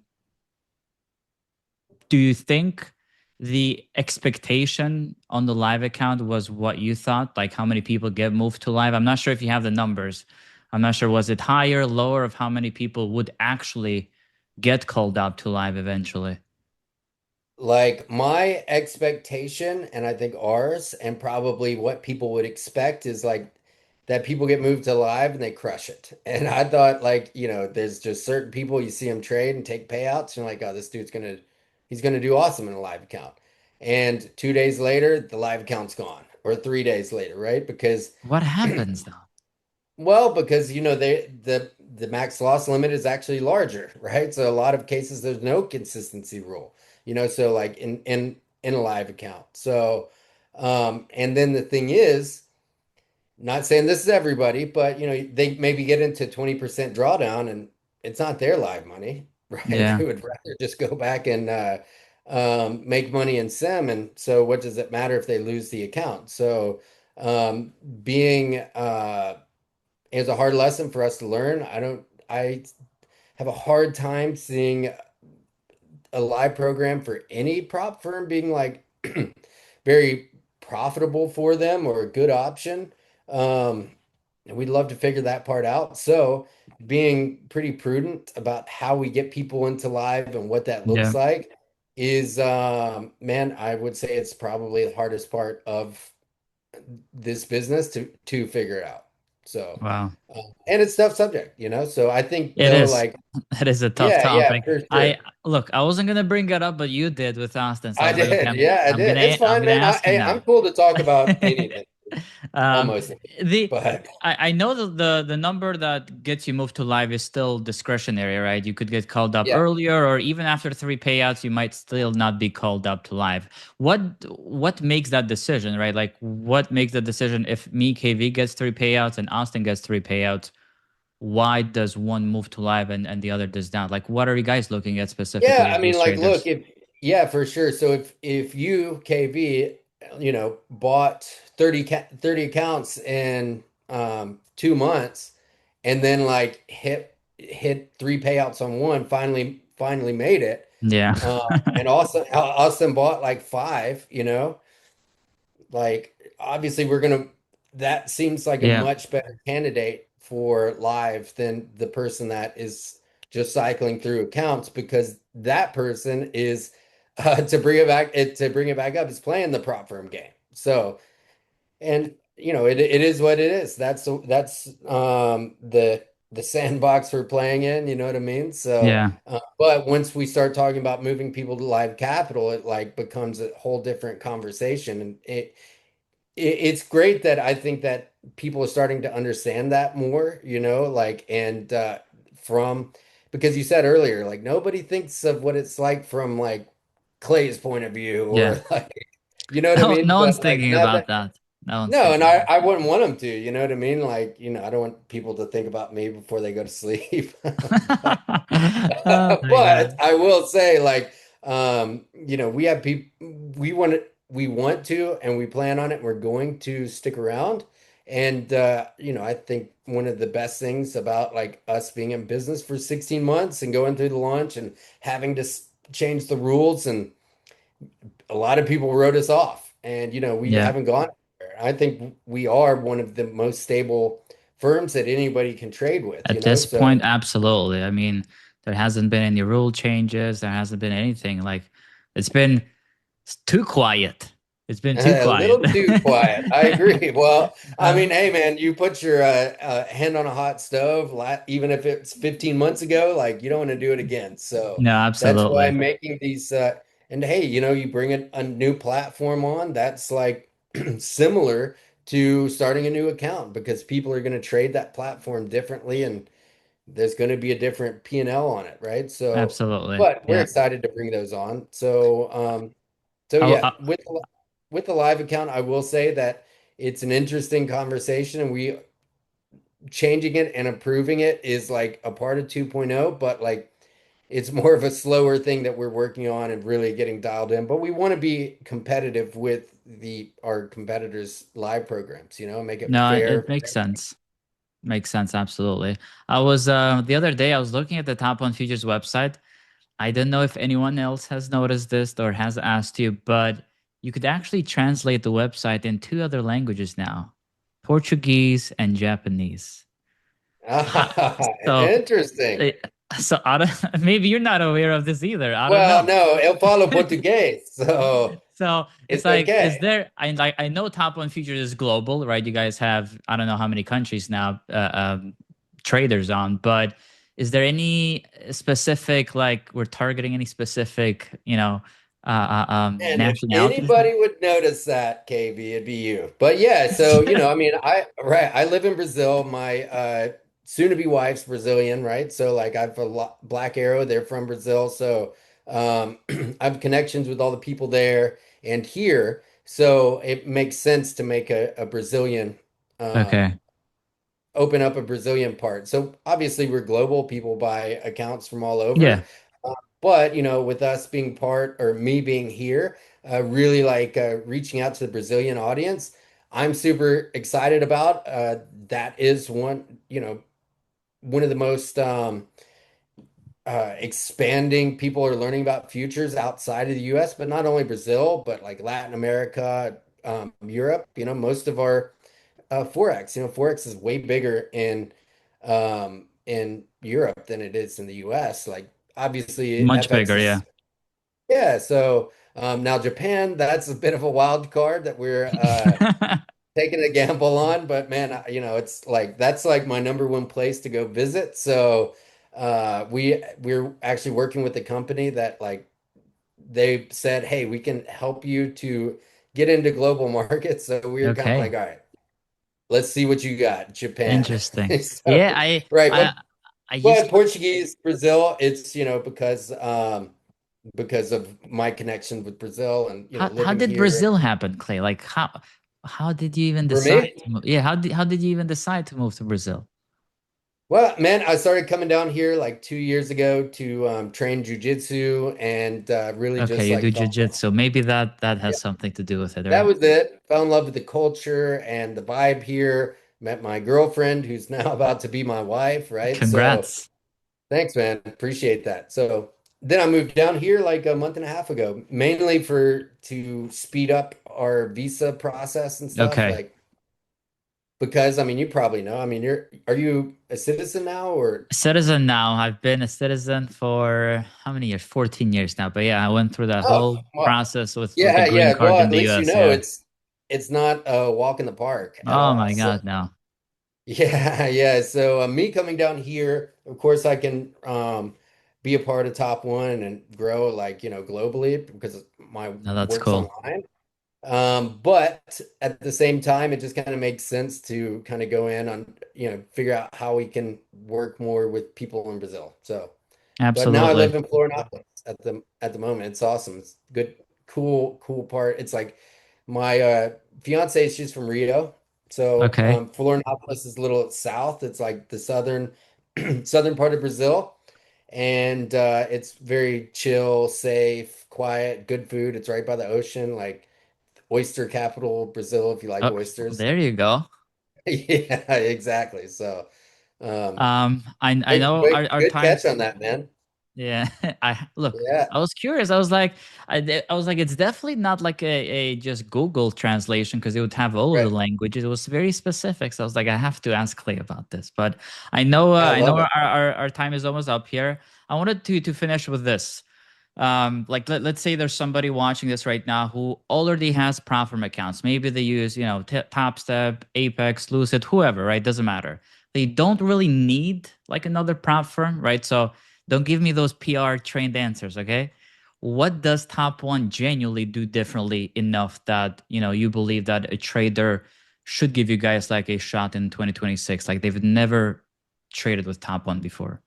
do you think the expectation on the live account was what you thought? Like how many people get moved to live? I'm not sure if you have the numbers. I'm not sure. Was it higher, lower of how many people would actually get called up to live eventually? Like my expectation, and I think ours, and probably what people would expect is like that people get moved to live and they crush it. And I thought like, there's just certain people you see them trade and take payouts, and you're like, oh, this dude's he's gonna do awesome in a live account. And 2 days later, the live account's gone, or 3 days later, right? Because What happens though? well, because the max loss limit is actually larger, right? So a lot of cases there's no consistency rule, so like in a live account. So and then the thing is, not saying this is everybody, but they maybe get into 20% drawdown and it's not their live money, right? Yeah. They would rather just go back and make money in sim. And so what does it matter if they lose the account? So being it was a hard lesson for us to learn. I have a hard time seeing a live program for any prop firm being like very profitable for them or a good option. Um, and we'd love to figure that part out. So being pretty prudent about how we get people into live and what that looks Yeah. like is, man, I would say it's probably the hardest part of this business to figure it out. So, Wow. and it's tough subject, So I think It though, is. like, It is a tough yeah, yeah, topic. for I sure. look, I wasn't gonna bring it up, but you did with Austin. So I I was like, okay, did. Yeah, I did. It's I'm fine, gonna man. ask him Hey, I'm now. cool to talk about anything, um, almost anything. the But I know that the number that gets you moved to live is still discretionary, right? You could get called up yeah, earlier, or even after three payouts, you might still not be called up to live. What makes that decision, right? Like, what makes the decision if me KV gets three payouts and Austin gets three payouts? Why does one move to live and the other does not? Like, what are you guys looking at yeah. specifically I as mean, these like, look, traders? if yeah, for sure. So if you KV, bought 30 accounts in 2 months, and then like hit three payouts on one, finally made it. Yeah, And also Austin bought like five, like obviously that seems like a yeah, much better candidate for live than the person that is just cycling through accounts, because that person is to bring it back up is playing the prop firm game. So, and it is what it is. That's the sandbox we're playing in, you know what I mean? So yeah. but once we start talking about moving people to live capital, it like becomes a whole different conversation. And it's great that I think that people are starting to understand that more, like, and from because you said earlier, like nobody thinks of what it's like from like Clay's point of view, Yeah. or like, you know what I No, mean? no But one's like thinking nothing. about that. No one's No, and thinking I, about I wouldn't want them to, you know what I mean? Like, I don't want people to think about me before they go to sleep. But that. Oh my but God. I will say, like, we have people we want to, and we plan on it. We're going to stick around. And I think one of the best things about like us being in business for 16 months and going through the launch and having to change the rules, and a lot of people wrote us off, and we Yeah. haven't gone anywhere. I think we are one of the most stable firms that anybody can trade with, At this so point, absolutely. I mean, there hasn't been any rule changes. There hasn't been anything. Like, it's been too quiet. It's been too A quiet. little too quiet. I agree. Well, I Uh, mean, hey man, you put your hand on a hot stove, even if it's 15 months ago, like you don't want to do it again. So no, that's why absolutely. I'm making these. And hey, you bring a new platform on that's like similar to starting a new account because people are going to trade that platform differently, and there's going to be a different P&L on it, right? So, Absolutely. but we're Yeah. excited to bring those on. So I, yeah, I, with the live account, I will say that it's an interesting conversation, and we changing it and improving it is like a part of 2.0, but like it's more of a slower thing that we're working on and really getting dialed in. But we want to be competitive with the our competitors' live programs, make it no, fair. it makes sense. Makes sense. Absolutely. I was, the other day, I was looking at the Top 1 Futures website. I don't know if anyone else has noticed this or has asked you, but you could actually translate the website in two other languages now, Portuguese and Japanese. Ha- So, Interesting. eh, so I don't, maybe you're not aware of this either. I don't Well, know. no, eu falo português, so So it's it's like, is okay. there? I know Top One Futures is global, right? You guys have, I don't know how many countries now, traders on, but is there any specific, like, we're targeting any specific, And if nationalities now? anybody would notice that, KB, it'd be you. But yeah, so I mean, I live in Brazil. My soon-to-be wife's Brazilian, right? So like I've a lot, Black Arrow, they're from Brazil. So I have connections with all the people there and here. So it makes sense to make a Brazilian Okay. open up a Brazilian part. So obviously we're global. People buy accounts from all over. Yeah. But with us being part or me being here, really like reaching out to the Brazilian audience, I'm super excited about. That is one of the most expanding people are learning about futures outside of the US, but not only Brazil, but like Latin America, Europe. Most of our Forex. Forex is way bigger in Europe than it is in the US. Like obviously Much FX bigger. Yeah. is yeah. So now Japan, that's a bit of a wild card that we're taking a gamble on. But man, it's like that's like my number one place to go visit. So we're actually working with a company that like they said, hey, we can help you to get into global markets. So we're kind of like, Okay. all right. Let's see what you got, Japan. Interesting. So, Yeah. right, I, I used but to. Portuguese, Brazil, it's because of my connection with Brazil and How living did here. Brazil happen, Clay? Like, how did you even For decide me, to move? Yeah, how did you even decide to move to Brazil? well, man, I started coming down here like 2 years ago to train jujitsu and really Okay, just you do like fell in love. jujitsu. Maybe that Yeah, has something to do with it, that right? was it. Fell in love with the culture and the vibe here. Met my girlfriend, who's now about to be my wife, right? So Congrats. thanks, man. Appreciate that. So then I moved down here like a month and a half ago, mainly for to speed up our visa process and stuff. Okay. Like because I mean you probably know. I mean are you a citizen now or Citizen now. I've been a citizen for how many years? 14 years now. But yeah, I went through that oh whole well process with the yeah, green yeah. card Well in at the least US. Yeah. it's not a walk in the park at Oh all. my So God, no. yeah, yeah. So me coming down here, of course I can be a part of Top One and grow like globally because my No, that's work's cool. online. But at the same time, it just kind of makes sense to kind of go in on, figure out how we can work more with people in Brazil. So, but now I Absolutely. live in Florianopolis at the moment. It's awesome. It's good, cool part. It's like my fiance, she's from Rio. So, Okay. Florianopolis is a little south. It's like the southern part of Brazil. And it's very chill, safe, quiet, good food. It's right by the ocean. Like oyster capital, Brazil, if you like Oh, oysters. there you go. Yeah, exactly. So, um, I good, know good, our good catch on times. that, man. Yeah, I look. Yeah, I was curious. I was like, I was like, it's definitely not like a just Google translation because it would have all of the right. languages. It was very specific. So I was like, I have to ask Clay about this. But I I know love it. our time is almost up here. I wanted to finish with this. Like let's say there's somebody watching this right now who already has platform accounts. Maybe they use, Top Step, Apex, Lucid, whoever, right? Doesn't matter. They don't really need like another platform, right? So don't give me those PR trained answers, okay? What does Top One genuinely do differently enough that, you believe that a trader should give you guys like a shot in 2026? Like they've never traded with Top One before.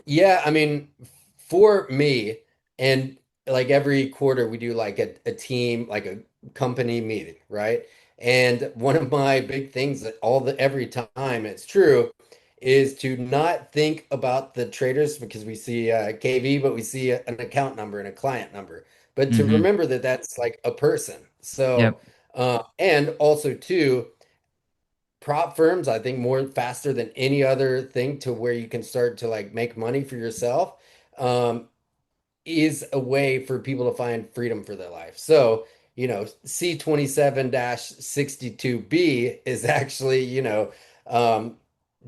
Yeah, I mean, for me, and like every quarter we do like a team, like a company meeting, right? And one of my big things that every time it's true is to not think about the traders because we see KV, but we see an account number and a client number, but to Mm-hmm. remember that that's like a person. So, Yep. and also too prop firms, I think more faster than any other thing to where you can start to like make money for yourself, um, is a way for people to find freedom for their life. So, C27-62B is actually, um,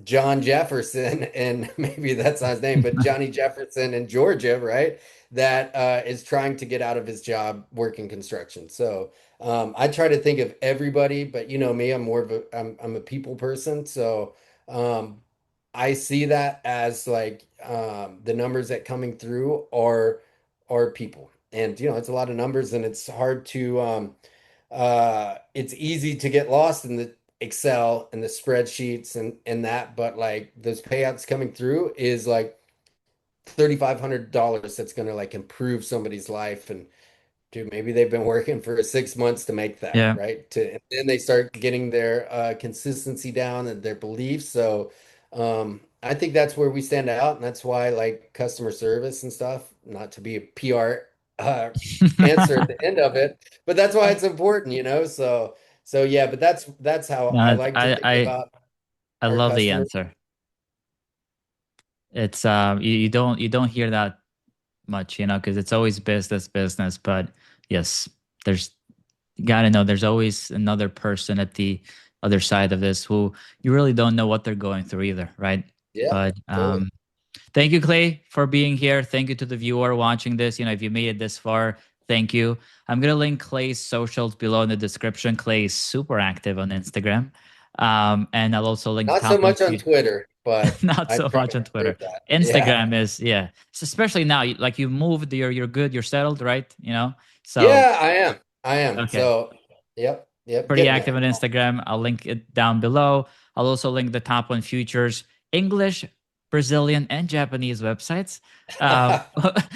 John Jefferson, and maybe that's not his name, but Johnny Jefferson in Georgia, right? That is trying to get out of his job working construction. So I try to think of everybody, but you know me, I'm a people person. So um, I see that as like the numbers that coming through are people, and it's a lot of numbers, and it's hard to it's easy to get lost in the Excel and the spreadsheets and that, but like those payouts coming through is like $3,500 that's going to like improve somebody's life. And dude, maybe they've been working for 6 months to make that, Yeah. right? And then they start getting their consistency down and their beliefs. So I think that's where we stand out, and that's why like customer service and stuff, not to be a PR answer at the end of it, but that's why it's important. So yeah, but that's how I No, like to think about I our love the customers. answer. It's you don't hear that much, because it's always business, business. But yes, there's you gotta know there's always another person at the other side of this who you really don't know what they're going through either, right? Yeah, But totally. thank you, Clay, for being here. Thank you to the viewer watching this. If you made it this far, thank you. I'm gonna link Clay's socials below in the description. Clay is super active on Instagram, and I'll also link Not so Top One. much on Twitter, but Not I so try much to on Twitter. improve that. Yeah. Instagram is, yeah. Especially now, like you moved, you're good, you're settled, right? So Yeah, I am. I am. okay, So, yep, pretty getting active there. on Instagram. I'll link it down below. I'll also link the Top One Futures English, Brazilian, and Japanese websites. Um,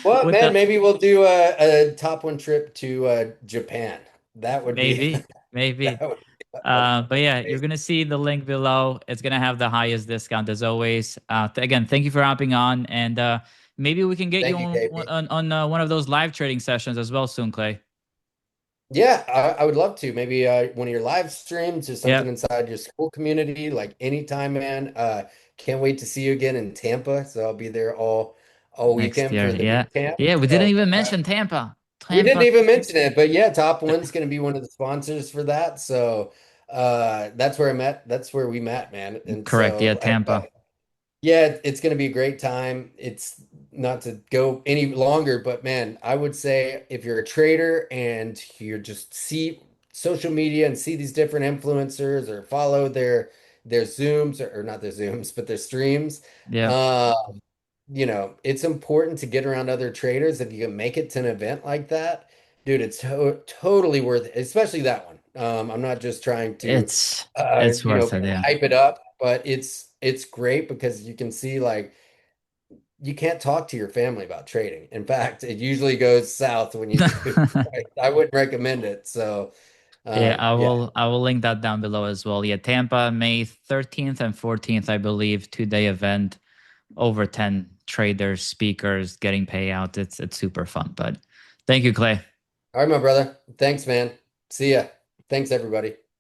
Well, with man, the maybe we'll do a top one trip to Japan. That would be maybe, maybe. that would But yeah, you're amazing. gonna see the link below. It's gonna have the highest discount as always. Again, thank you for hopping on, and maybe we can get you Thank you, on KB. one of those live trading sessions as well soon, Clay. Yeah, I would love to. Maybe one of your live streams or something Yep, inside your school community, like anytime, man. Can't wait to see you again in Tampa. So I'll be there all next weekend year. for the Yeah, boot camp. yeah. We didn't So even mention Tampa. we didn't Tampa, even mention it, but yeah, Top One's going to be one of the sponsors for that. So that's where I met. That's where we met, man. And correct. Yeah, so Tampa. yeah, it's going to be a great time. It's not to go any longer, but man, I would say if you're a trader and you just see social media and see these different influencers or follow their Zooms or not their Zooms, but their streams, Yeah, uh, it's important to get around other traders. If you can make it to an event like that, dude, it's totally worth it, especially that one. I'm not just trying to, it's worth it. Yeah. hype it up, but it's great because you can see like you can't talk to your family about trading. In fact, it usually goes south when you do. I wouldn't recommend it. So, Yeah, yeah, I will link that down below as well. Yeah, Tampa, May 13th and 14th, I believe, 2-day event, over 10 traders, speakers getting payout. It's super fun. But thank you, Clay. all right, my brother. Thanks, man. See ya. Thanks, everybody.